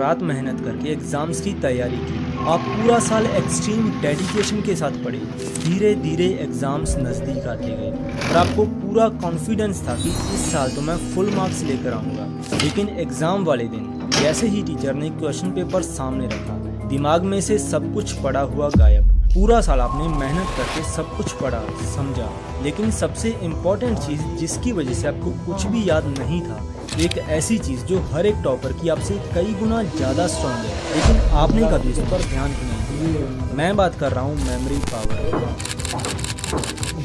रात मेहनत करके एग्जाम्स की तैयारी की। आप पूरा साल एक्सट्रीम डेडिकेशन के साथ पढ़े। धीरे धीरे एग्जाम्स नज़दीक आते गए और आपको पूरा कॉन्फिडेंस था कि इस साल तो मैं फुल मार्क्स लेकर आऊँगा। लेकिन एग्ज़ाम वाले दिन जैसे ही टीचर ने क्वेश्चन पेपर सामने रखा, दिमाग में से सब कुछ पढ़ा हुआ गायब। पूरा साल आपने मेहनत करके सब कुछ पढ़ा, समझा, लेकिन सबसे इम्पोर्टेंट चीज़ जिसकी वजह से आपको कुछ भी याद नहीं था, एक ऐसी चीज़ जो हर एक टॉपर की आपसे कई गुना ज़्यादा स्ट्रॉन्ग है, लेकिन आपने कभी उस पर ध्यान ही नहीं दिया। मैं बात कर रहा हूँ मेमोरी पावर।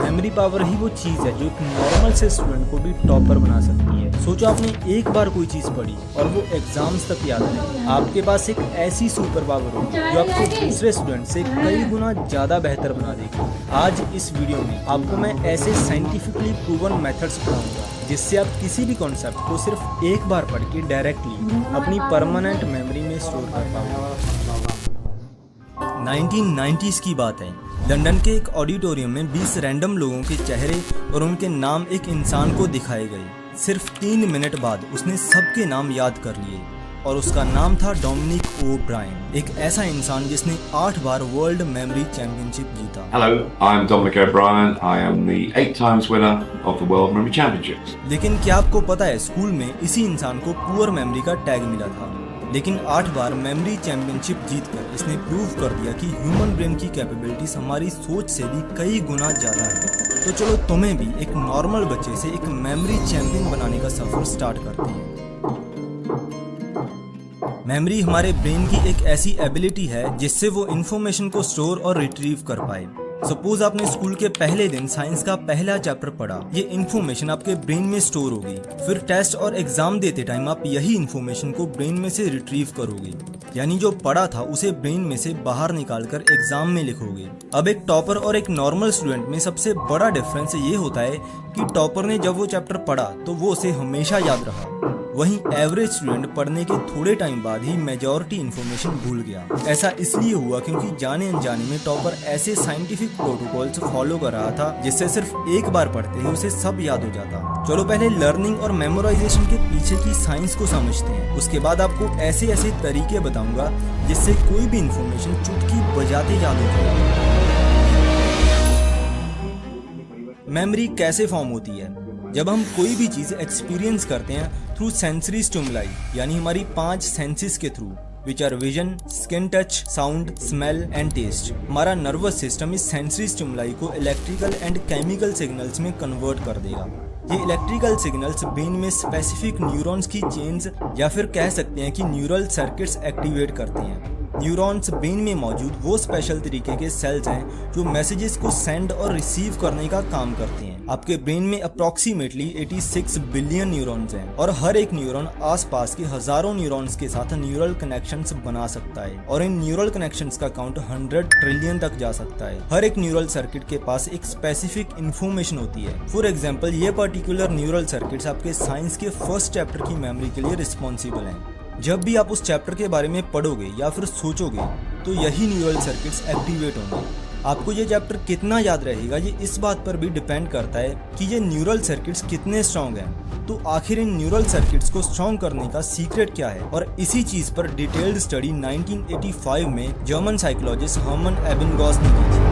मेमोरी पावर ही वो चीज़ है जो एक नॉर्मल से स्टूडेंट को भी टॉपर बना सकती है। सोचो आपने एक बार कोई चीज़ पढ़ी और वो एग्जाम्स तक याद है, आपके पास एक ऐसी सुपर पावर हो जो आपको दूसरे स्टूडेंट से कई गुना ज़्यादा बेहतर बना देगी। आज इस वीडियो में आपको मैं ऐसे साइंटिफिकली प्रूवन मेथड्स बताऊंगा जिससे आप किसी भी कॉन्सेप्ट को सिर्फ एक बार पढ़ के डायरेक्टली अपनी परमानेंट मेमोरी में स्टोर कर पाओगे। 1990s की बात है। लंदन के एक ऑडिटोरियम में 20 रैंडम लोगों के चेहरे और उनके नाम एक इंसान को दिखाए गए। सिर्फ 3 मिनट बाद उसने सबके नाम याद कर लिए और उसका नाम था डोमिनिक ओ ब्रायन, एक ऐसा इंसान जिसने 8 बार वर्ल्ड मेमोरी चैंपियनशिप जीता। Hello, I'm Dominic O'Brien. I am the 8 times winner of the World Memory Championships. लेकिन क्या आपको पता है, स्कूल में इसी इंसान को पुअर मेमोरी का टैग मिला था, लेकिन 8 बार मेमोरी चैंपियनशिप जीतकर इसने प्रूव कर दिया कि ह्यूमन ब्रेन की कैपेबिलिटीज हमारी सोच से भी कई गुना ज़्यादा है। तो चलो तुम्हें भी एक नॉर्मल बच्चे से एक मेमोरी चैंपियन बनाने का सफर स्टार्ट करते हैं। मेमोरी हमारे ब्रेन की एक ऐसी एबिलिटी है जिससे वो इन्फॉर्मेशन को स्टोर और रिट्रीव कर पाए। सपोज आपने स्कूल के पहले दिन साइंस का पहला चैप्टर पढ़ा, ये इन्फॉर्मेशन आपके ब्रेन में स्टोर होगी। फिर टेस्ट और एग्जाम देते टाइम आप यही इन्फॉर्मेशन को ब्रेन में से रिट्रीव करोगे, यानी जो पढ़ा था उसे ब्रेन में से बाहर निकालकर एग्जाम में लिखोगे। अब एक टॉपर और एक नॉर्मल स्टूडेंट में सबसे बड़ा डिफरेंस ये होता है कि टॉपर ने जब वो चैप्टर पढ़ा तो वो उसे हमेशा याद रहा, वहीं एवरेज स्टूडेंट पढ़ने के थोड़े टाइम बाद ही मेजॉरिटी इन्फॉर्मेशन भूल गया। ऐसा इसलिए हुआ क्योंकि जाने अनजाने में टॉपर ऐसे साइंटिफिक प्रोटोकॉल्स फॉलो कर रहा था जिससे सिर्फ एक बार पढ़ते ही उसे सब याद हो जाता। चलो पहले लर्निंग और मेमोराइजेशन के पीछे की साइंस को समझते हैं, उसके बाद आपको ऐसे ऐसे तरीके बताऊंगा जिससे कोई भी इन्फॉर्मेशन चुटकी बजाते याद हो जाए। मेमोरी कैसे फॉर्म होती है? जब हम कोई भी चीज़ एक्सपीरियंस करते हैं थ्रू सेंसरी स्टिमुलाई, यानी हमारी 5 सेंसेस के through, which are vision, skin touch, sound, smell and taste. हमारा नर्वस सिस्टम इस सेंसरी स्टिमुलाई को इलेक्ट्रिकल एंड केमिकल सिग्नल्स में कन्वर्ट कर देगा। ये इलेक्ट्रिकल सिग्नल्स ब्रेन में स्पेसिफिक न्यूरॉन्स की चेन्स या फिर कह सकते हैं कि न्यूरल सर्किट्स एक्टिवेट करते हैं। न्यूरॉन्स ब्रेन में मौजूद वो स्पेशल तरीके के सेल्स हैं जो मैसेजेस को सेंड और रिसीव करने का काम करते हैं। आपके ब्रेन में अप्रॉक्सीमेटली 86 बिलियन न्यूरॉन्स हैं और हर एक न्यूरॉन आसपास के हजारों न्यूरॉन्स के साथ न्यूरल कनेक्शंस बना सकता है और इन न्यूरल कनेक्शंस का काउंट 100 ट्रिलियन तक जा सकता है। हर एक न्यूरल सर्किट के पास एक स्पेसिफिक इन्फॉर्मेशन होती है। फॉर एग्जाम्पल, ये पर्टिकुलर न्यूरल सर्किट्स आपके साइंस के फर्स्ट चैप्टर की मेमोरी के लिए रिस्पॉन्सिबल हैं। जब भी आप उस चैप्टर के बारे में पढ़ोगे या फिर सोचोगे तो यही न्यूरल सर्किट्स एक्टिवेट होंगे। आपको ये चैप्टर कितना याद रहेगा ये इस बात पर भी डिपेंड करता है कि ये न्यूरल सर्किट्स कितने स्ट्रॉन्ग हैं। तो आखिर इन न्यूरल सर्किट्स को स्ट्रॉन्ग करने का सीक्रेट क्या है? और इसी चीज़ पर डिटेल्ड स्टडी 1985 में जर्मन साइकोलॉजिस्ट हर्मन एबिंगॉस ने की थी।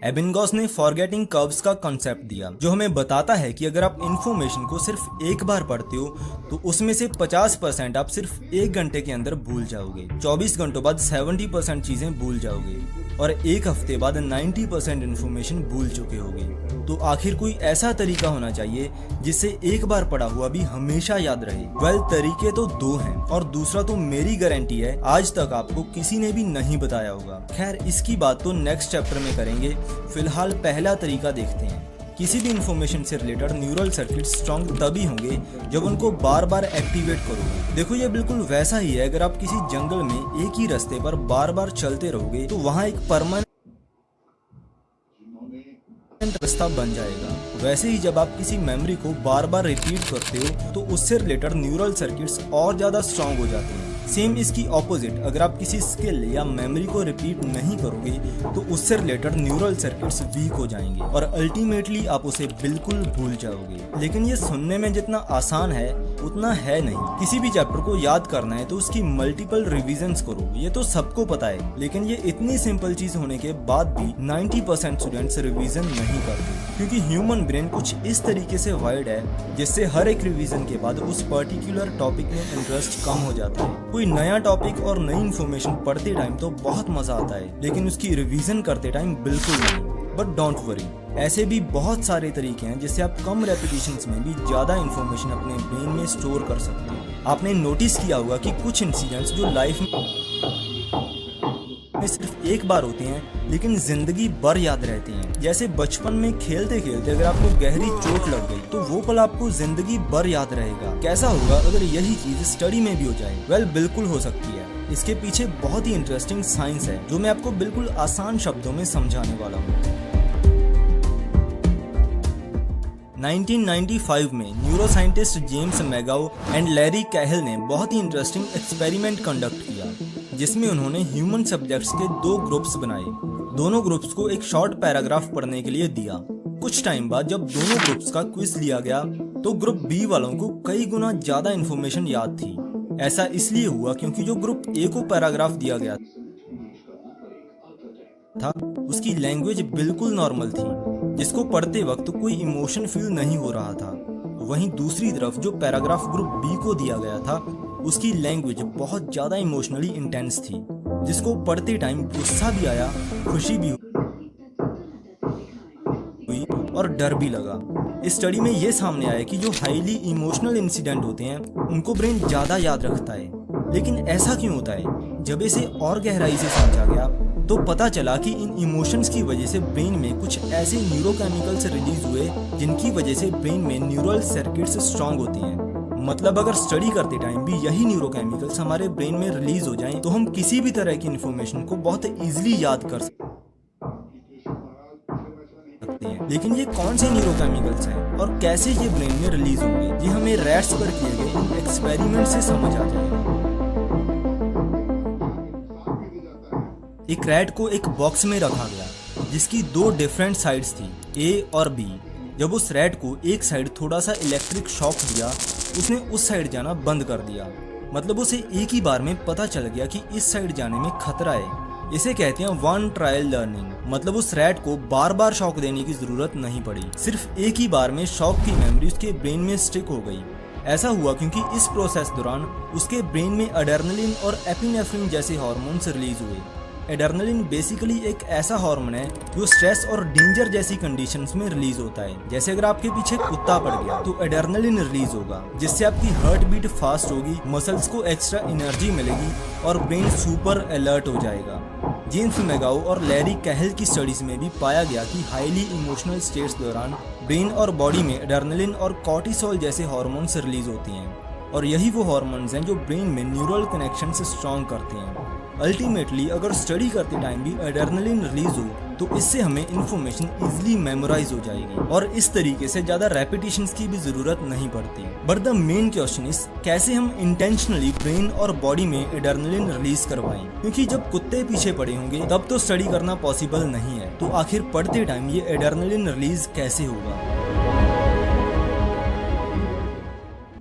एबिंगॉस ने फॉरगेटिंग कर्व्स का कॉन्सेप्ट दिया, जो हमें बताता है कि अगर आप इन्फॉर्मेशन को सिर्फ एक बार पढ़ते हो तो उसमें से 50% आप सिर्फ 1 घंटे के अंदर भूल जाओगे, 24 घंटों बाद 70% चीजें भूल जाओगे और 1 हफ्ते बाद 90% इन्फॉर्मेशन भूल चुके होगे। तो आखिर कोई ऐसा तरीका होना चाहिए जिससे एक बार पढ़ा हुआ भी हमेशा याद रहे। वेल, तरीके तो 2 हैं और दूसरा तो मेरी गारंटी है आज तक आपको किसी ने भी नहीं बताया होगा। खैर, इसकी बात तो नेक्स्ट चैप्टर में करेंगे। फिलहाल पहला तरीका देखते हैं। किसी भी इंफॉर्मेशन से रिलेटेड न्यूरल सर्किट स्ट्रॉन्ग तभी होंगे जब उनको बार बार एक्टिवेट करोगे। देखो, ये बिल्कुल वैसा ही है। अगर आप किसी जंगल में एक ही रास्ते पर बार बार चलते रहोगे तो वहाँ एक परमानेंट रास्ता बन जाएगा। वैसे ही जब आप किसी मेमोरी को बार बार रिपीट करते हो तो उससे रिलेटेड न्यूरल सर्किट्स और ज्यादा स्ट्रॉन्ग हो जाते हैं। सेम इसकी ऑपोजिट, अगर आप किसी स्किल या मेमोरी को रिपीट नहीं करोगे तो उससे रिलेटेड न्यूरल सर्किट्स वीक हो जाएंगे और अल्टीमेटली आप उसे बिल्कुल भूल जाओगे। लेकिन ये सुनने में जितना आसान है उतना है नहीं। किसी भी चैप्टर को याद करना है तो उसकी मल्टीपल रिविजन्स करो, ये तो सबको पता है। लेकिन ये इतनी सिंपल चीज होने के बाद भी 90% स्टूडेंट्स रिवीजन नहीं करते, क्योंकि ह्यूमन ब्रेन कुछ इस तरीके से वायर्ड है जिससे हर एक रिवीजन के बाद उस पर्टिकुलर टॉपिक में इंटरेस्ट कम हो जाता है। कोई नया टॉपिक और नई इन्फॉर्मेशन पढ़ते टाइम तो बहुत मजा आता है, लेकिन उसकी रिवीजन करते टाइम बिल्कुल नहीं। बट डोंट वरी, ऐसे भी बहुत सारे तरीके हैं जिससे आप कम रेपिटेशंस में भी ज्यादा इन्फॉर्मेशन अपने ब्रेन में स्टोर कर सकते हैं। आपने नोटिस किया होगा कि कुछ इंसिडेंट्स जो लाइफ में सिर्फ एक बार होते हैं लेकिन जिंदगी भर याद रहते हैं। जैसे बचपन में खेलते खेलते अगर आपको गहरी चोट लग गई तो वो पल आपको जिंदगी भर याद रहेगा। कैसा होगा अगर यही चीज स्टडी में भी हो जाए? वेल, बिल्कुल हो सकती है। इसके पीछे बहुत ही इंटरेस्टिंग साइंस है जो मैं आपको बिल्कुल आसान शब्दों में समझाने वाला हूँ। 1995 में न्यूरोसाइंटिस्ट जेम्स मैगाउ एंड लैरी कैहिल ने बहुत ही इंटरेस्टिंग एक्सपेरिमेंट कंडक्ट किया, जिसमें उन्होंने ह्यूमन सब्जेक्ट्स के 2 ग्रुप्स बनाए। दोनों ग्रुप्स को एक शॉर्ट पैराग्राफ पढ़ने के लिए दिया। कुछ टाइम बाद जब दोनों ग्रुप्स का क्विज लिया गया तो ग्रुप बी वालों को कई गुना ज्यादा इन्फॉर्मेशन याद थी। ऐसा इसलिए हुआ क्योंकि जो ग्रुप ए को पैराग्राफ दिया गया था उसकी लैंग्वेज बिल्कुल नॉर्मल थी, जिसको पढ़ते वक्त कोई इमोशन फील नहीं हो रहा था। वहीं दूसरी तरफ जो पैराग्राफ ग्रुप बी को दिया गया था उसकी लैंग्वेज बहुत ज्यादा इमोशनली इंटेंस थी, जिसको पढ़ते टाइम गुस्सा भी आया, खुशी भी हुई और डर भी लगा। इस स्टडी में ये सामने आया कि जो हाईली इमोशनल इंसिडेंट होते हैं उनको ब्रेन ज्यादा याद रखता है। लेकिन ऐसा क्यों होता है? जब इसे और गहराई से समझा गया तो पता चला कि इन इमोशंस की वजह से ब्रेन में कुछ ऐसे न्यूरोकेमिकल्स रिलीज हुए जिनकी वजह से ब्रेन में न्यूरल सर्किट्स स्ट्रांग होती हैं। मतलब अगर स्टडी करते टाइम भी यही न्यूरोकेमिकल्स हमारे ब्रेन में रिलीज हो जाएं तो हम किसी भी तरह की इन्फॉर्मेशन को बहुत इजीली याद कर सकते हैं। लेकिन ये कौन से न्यूरोकेमिकल्स हैं और कैसे ये ब्रेन में रिलीज होंगे, ये हमें रैट्स पर किए गए एक्सपेरिमेंट से समझ आ जाएगा। एक रैट को एक बॉक्स में रखा गया जिसकी 2 डिफरेंट साइड्स थी, ए और बी। जब उस रैट को एक साइड थोड़ा सा इलेक्ट्रिक शॉक दिया, उसने उस साइड जाना बंद कर दिया। मतलब उसे एक ही बार में पता चल गया कि इस साइड जाने में खतरा है। इसे कहते हैं वन ट्रायल लर्निंग। मतलब उस रैट को बार बार शॉक देने की जरूरत नहीं पड़ी, सिर्फ एक ही बार में शॉक की मेमोरी उसके ब्रेन में स्टिक हो गई। ऐसा हुआ क्योंकि इस प्रोसेस दौरान उसके ब्रेन में एड्रेनलिन और एपिनेफ्रिन जैसे हार्मोन्स रिलीज हुए। एड्रेनलिन बेसिकली एक ऐसा हार्मोन है जो स्ट्रेस और डेंजर जैसी कंडीशंस में रिलीज होता है। जैसे अगर आपके पीछे कुत्ता पड़ गया तो एड्रेनलिन रिलीज होगा, जिससे आपकी हार्ट बीट फास्ट होगी, मसल्स को एक्स्ट्रा एनर्जी मिलेगी और ब्रेन सुपर अलर्ट हो जाएगा। जेम्स मैगाउ और लैरी कैहिल की स्टडीज में भी पाया गया कि हाईली इमोशनल स्टेट्स दौरान ब्रेन और बॉडी में एड्रेनलिन और कॉर्टिसोल जैसे हार्मोन्स रिलीज होती हैं, और यही वो हार्मोन्स हैं जो ब्रेन में न्यूरल कनेक्शन से स्ट्रॉन्ग करते हैं। अल्टीमेटली अगर स्टडी करते टाइम भी एड्रेनलिन रिलीज हो तो इससे हमें इन्फॉर्मेशन इजीली मेमोराइज हो जाएगी और इस तरीके से ज्यादा रेपिटेशंस की भी जरूरत नहीं पड़ती। But the main question is कैसे हम इंटेंशनली ब्रेन और बॉडी में एड्रेनलिन रिलीज करवाएं, क्योंकि जब कुत्ते पीछे पड़े होंगे तब तो स्टडी करना पॉसिबल नहीं है। तो आखिर पढ़ते टाइम ये एड्रेनलिन रिलीज कैसे होगा?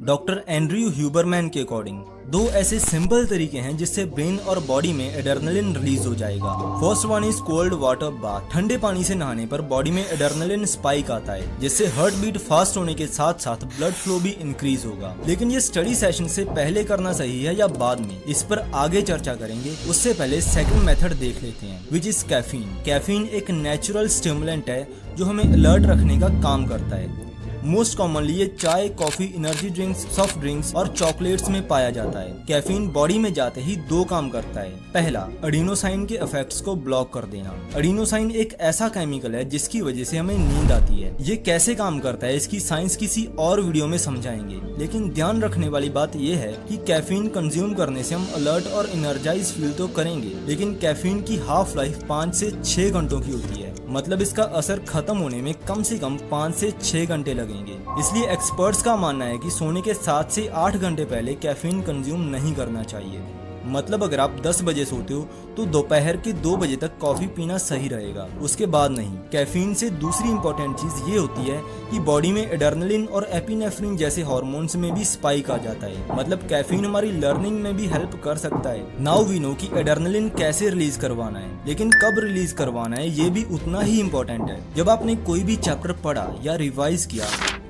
डॉक्टर एंड्रयू ह्यूबरमैन के अकॉर्डिंग 2 ऐसे सिंपल तरीके हैं जिससे ब्रेन और बॉडी में एड्रेनलिन रिलीज हो जाएगा। First one is cold water bath. ठंडे पानी से नहाने पर बॉडी में एड्रेनलिन स्पाइक आता है, जिससे हार्ट बीट फास्ट होने के साथ साथ ब्लड फ्लो भी इंक्रीज होगा। लेकिन ये स्टडी सेशन से पहले करना सही है या बाद में, इस पर आगे चर्चा करेंगे। उससे पहले सेकंड मेथड देख लेते हैं, विच इज कैफीन। कैफीन एक नेचुरल स्टिमुलेंट है जो हमें अलर्ट रखने का काम करता है। मोस्ट कॉमनली ये चाय, coffee, energy drinks, soft drinks और चॉकलेट्स में पाया जाता है। कैफीन बॉडी में जाते ही 2 काम करता है। पहला, एडिनोसाइन के इफेक्ट्स को ब्लॉक कर देना। एडिनोसाइन एक ऐसा केमिकल है जिसकी वजह से हमें नींद आती है। ये कैसे काम करता है इसकी साइंस किसी और वीडियो में समझाएंगे, लेकिन ध्यान रखने वाली बात यह है कि कैफीन कंज्यूम करने से हम अलर्ट और एनर्जाइज फील तो करेंगे, लेकिन कैफीन की हाफ लाइफ 5 से 6 घंटों की होती है। मतलब इसका असर खत्म होने में कम से कम 5 से 6 घंटे लगेंगे। लगेंगे। इसलिए एक्सपर्ट्स का मानना है कि सोने के 7 से 8 घंटे पहले कैफीन कंज्यूम नहीं करना चाहिए। मतलब अगर आप 10 बजे सोते हो तो दोपहर के 2 बजे तक कॉफी पीना सही रहेगा, उसके बाद नहीं। कैफीन से दूसरी इंपॉर्टेंट चीज ये होती है कि बॉडी में एड्रेनलिन और एपिनेफ्रिन जैसे हार्मोन्स में भी स्पाइक आ जाता है। मतलब कैफीन हमारी लर्निंग में भी हेल्प कर सकता है। नाउ वी नो कि एड्रेनलिन कैसे रिलीज करवाना है, लेकिन कब रिलीज करवाना है ये भी उतना ही इम्पोर्टेंट है। जब आपने कोई भी चैप्टर पढ़ा या रिवाइज किया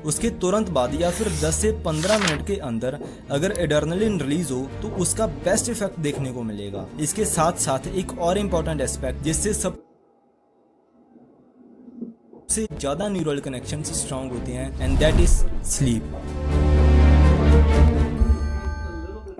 उसके तुरंत बाद या फिर 10 से 15 मिनट के अंदर अगर एड्रेनलिन रिलीज हो तो उसका बेस्ट इफेक्ट देखने को मिलेगा। इसके साथ साथ एक और इम्पोर्टेंट एस्पेक्ट जिससे सबसे ज्यादा न्यूरल कनेक्शन स्ट्रांग होते हैं एंड दैट इज स्लीप।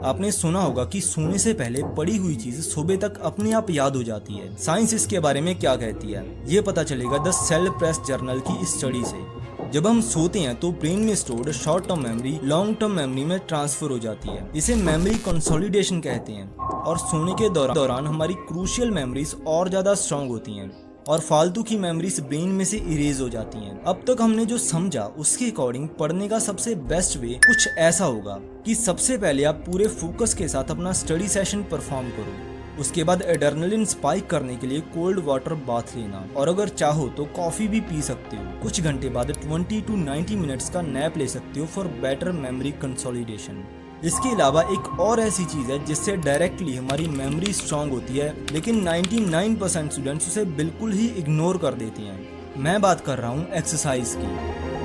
आपने सुना होगा कि सोने से पहले पढ़ी हुई चीज सुबह तक अपने आप याद हो जाती है। साइंस इसके बारे में क्या कहती है ये पता चलेगा द सेल प्रेस जर्नल की स्टडी से। जब हम सोते हैं तो ब्रेन में stored short term memory long term memory में ट्रांसफर हो जाती है। इसे मेमोरी कंसोलिडेशन कहते हैं और सोने के दौरान हमारी क्रूशियल मेमोरीज और ज्यादा स्ट्रांग होती हैं और फालतू की मेमोरीज ब्रेन में से इरेज हो जाती हैं। अब तक हमने जो समझा उसके अकॉर्डिंग पढ़ने का सबसे बेस्ट वे कुछ ऐसा होगा कि सबसे पहले आप पूरे फोकस के साथ अपना स्टडी सेशन परफॉर्म करो। उसके बाद एड्रेनलिन स्पाइक करने के लिए कोल्ड वाटर बाथ लेना और अगर चाहो तो कॉफी भी पी सकते हो। कुछ घंटे बाद 20 to 90 मिनट्स का नैप ले सकते हो फॉर बेटर मेमोरी कंसोलिडेशन। इसके अलावा एक और ऐसी चीज है जिससे डायरेक्टली हमारी मेमोरी स्ट्रांग होती है, लेकिन 99% स्टूडेंट्स उसे बिल्कुल ही इग्नोर कर देते हैं। मैं बात कर रहा हूँ एक्सरसाइज की।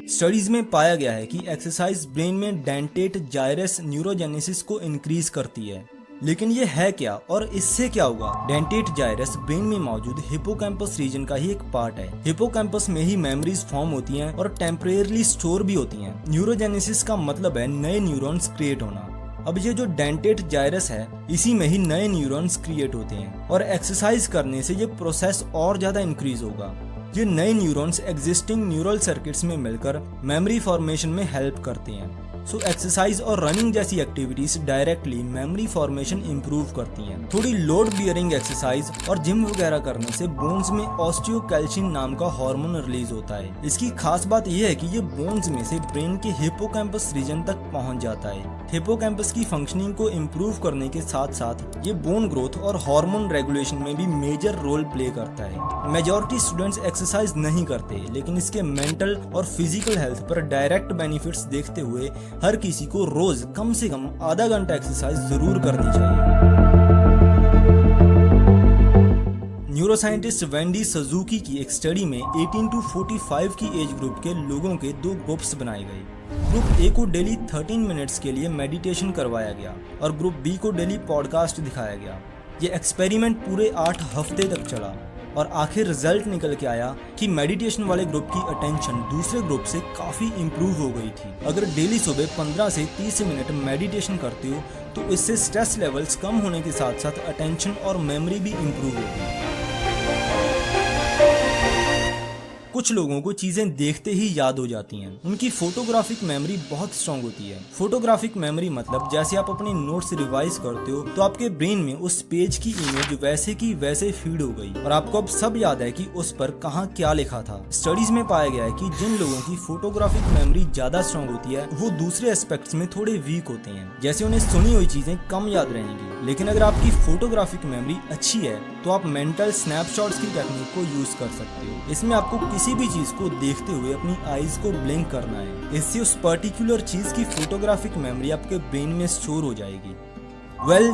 स्टडीज में पाया गया है कि एक्सरसाइज ब्रेन में डेंटेट जायरस न्यूरोजेनेसिस को इंक्रीज करती है। लेकिन ये है क्या और इससे क्या होगा? डेंटेट जायरस ब्रेन में मौजूद हिपोकैम्पस रीजन का ही एक पार्ट है। हिपोकैम्पस में ही मेमोरीज फॉर्म होती हैं और टेम्परेरली स्टोर भी होती हैं। न्यूरोजेनेसिस का मतलब है नए न्यूरॉन्स क्रिएट होना। अब ये जो डेंटेट जायरस है इसी में ही नए न्यूरॉन्स क्रिएट होते हैं और एक्सरसाइज करने से ये प्रोसेस और ज्यादा इंक्रीज होगा। ये नए न्यूरॉन्स एग्जिस्टिंग न्यूरल सर्किट्स में मिलकर मेमोरी फॉर्मेशन में हेल्प करते हैं। सो एक्सरसाइज और रनिंग जैसी activities directly memory formation improve करती हैं। थोड़ी लोड बियरिंग एक्सरसाइज और जिम वगैरह करने से बोन्स में ऑस्टियोकैल्सिन नाम का हार्मोन रिलीज होता है। इसकी खास बात यह है कि ये बोन्स में से ब्रेन के हिपोकैम्पस रीजन तक पहुंच जाता है। हिपोकैम्पस की फंक्शनिंग को इम्प्रूव करने के साथ साथ ये बोन ग्रोथ और हार्मोन रेगुलेशन में भी मेजर रोल प्ले करता है। मेजॉरिटी स्टूडेंट्स एक्सरसाइज नहीं करते, लेकिन इसके मेंटल और फिजिकल हेल्थ पर डायरेक्ट बेनिफिट्स देखते हुए हर किसी को रोज कम से कम आधा घंटा एक्सरसाइज जरूर करनी चाहिए। न्यूरोसाइंटिस्ट वेंडी सुजुकी की एक स्टडी में 18 to 45 की एज ग्रुप के लोगों के 2 ग्रुप्स बनाए गए। ग्रुप ए को डेली 13 मिनट्स के लिए मेडिटेशन करवाया गया और ग्रुप बी को डेली पॉडकास्ट दिखाया गया। ये एक्सपेरिमेंट पूरे 8 हफ्ते तक चला और आखिर रिजल्ट निकल के आया कि मेडिटेशन वाले ग्रुप की अटेंशन दूसरे ग्रुप से काफ़ी इम्प्रूव हो गई थी। अगर डेली सुबह 15 से 30 मिनट मेडिटेशन करते हो तो इससे स्ट्रेस लेवल्स कम होने के साथ साथ अटेंशन और मेमोरी भी इम्प्रूव होगी। कुछ लोगों को चीजें देखते ही याद हो जाती हैं। उनकी फोटोग्राफिक मेमोरी बहुत स्ट्रांग होती है। फोटोग्राफिक मेमोरी मतलब जैसे आप अपने नोट्स रिवाइज करते हो तो आपके ब्रेन में उस पेज की इमेज वैसे की वैसे फीड हो गई और आपको अब सब याद है कि उस पर कहाँ क्या लिखा था। स्टडीज में पाया गया है कि जिन लोगों की फोटोग्राफिक मेमोरी ज्यादा स्ट्रांग होती है वो दूसरे एस्पेक्ट्स में थोड़े वीक होते हैं, जैसे उन्हें सुनी हुई चीजें कम याद रहेंगी। लेकिन अगर आपकी फोटोग्राफिक मेमोरी अच्छी है तो आप मेंटल स्नैपशॉट्स की टेक्निक को यूज कर सकते हो। इसमें आपको किसी भी चीज को देखते हुए अपनी आईज को ब्लिंक करना है। इससे उस पर्टिकुलर चीज की फोटोग्राफिक मेमोरी आपके ब्रेन में स्टोर हो जाएगी।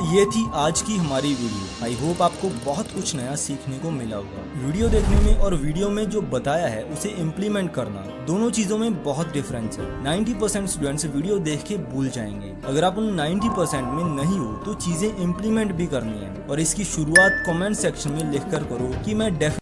ये थी आज की हमारी वीडियो। आई होप आपको बहुत कुछ नया सीखने को मिला होगा। वीडियो देखने में और वीडियो में जो बताया है उसे इम्प्लीमेंट करना, दोनों चीजों में बहुत डिफरेंस है। 90% स्टूडेंट्स वीडियो देख के भूल जाएंगे। अगर आप उन 90% में नहीं हो तो चीजें इम्प्लीमेंट भी करनी है और इसकी शुरुआत कमेंट सेक्शन में लिखकर करो कि मैं डेफिनेटली